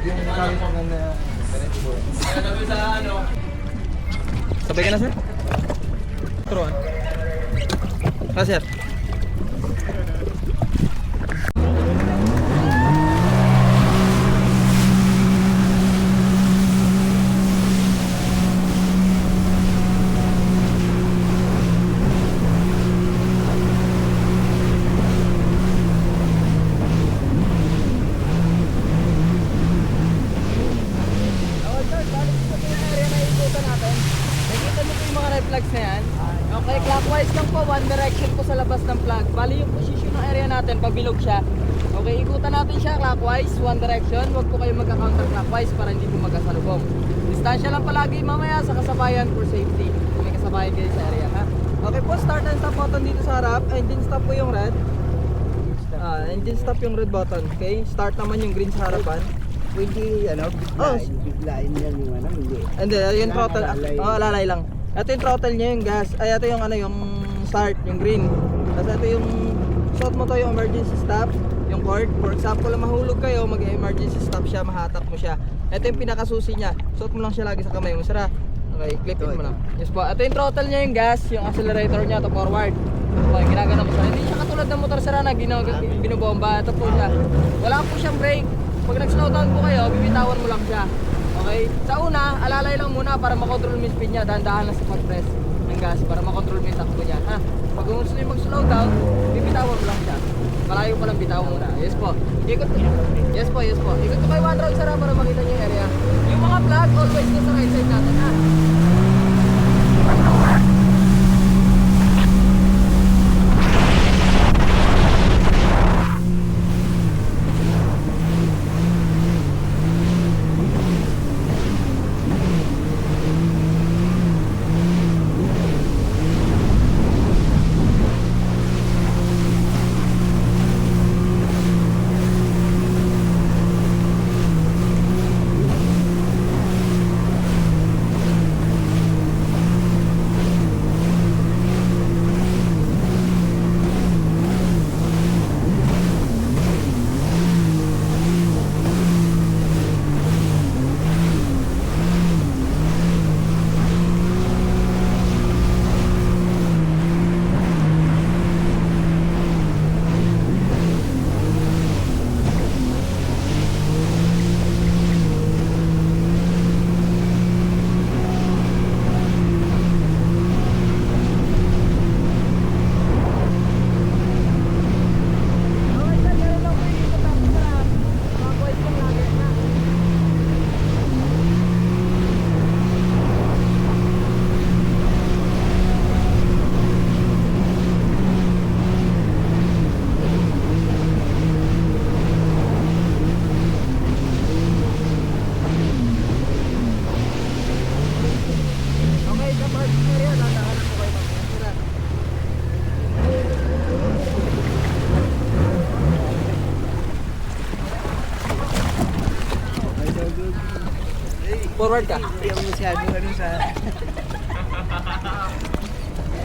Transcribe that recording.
Yung gamit mo na Sabay ka na, sir? Turuan. Ah, sir. Flags na yan. Okay, clockwise lang po, one direction po sa labas ng flag. Bali yung position ng area natin, pabilog siya. Okay, ikutan natin siya clockwise, one direction. Huwag po kayo magka-counterclockwise para hindi po magkasalubong. Distansya lang palagi mamaya sa kasabayan for safety. Kung may kasabayan kayo sa area, ha? Okay po, start and stop button dito sa harap. Engine stop po yung red. Engine stop yung red button. Okay, start naman yung green sa harapan. pwede, biglain yan yung hindi. And then, yung throttle, alalay lang. Ito yung throttle niya, yung gas. Ay, ito yung yung start, yung green. Tapos ito yung shot mo to, yung emergency stop, yung cord. For example, mahulog kayo, mag-emergency stop siya, mahatak mo siya. Ito yung pinakasusi niya. Shot mo lang siya lagi sa kamay mo, sira. Okay, clip in mo lang. Yes po. Ito yung throttle niya, yung gas, yung accelerator niya, to forward. Okay, ginagana mo siya. Hindi siya katulad ng motor sira na binubomba. Ito po siya. Wala po siyang brake. Pag nag-slow down po kayo, bibitawan mo lang siya. Okay? Sa una, alalay lang muna para makontrol mo yung speed niya. Dahan-dahan lang sa pag-press ng gas para makontrol mo yung takbo niya. Ha? Pag gusto niyo mag-slow down, bibitawan mo lang siya. Malayo pa lang bitawan muna. Yes po. Ikot po. Yes po, yes po. Ikot po kayo one round sara para makita niyo yung area. Yung mga flag, always na sa right side natin. Ha? Forward ka. Hindi ako masyado sa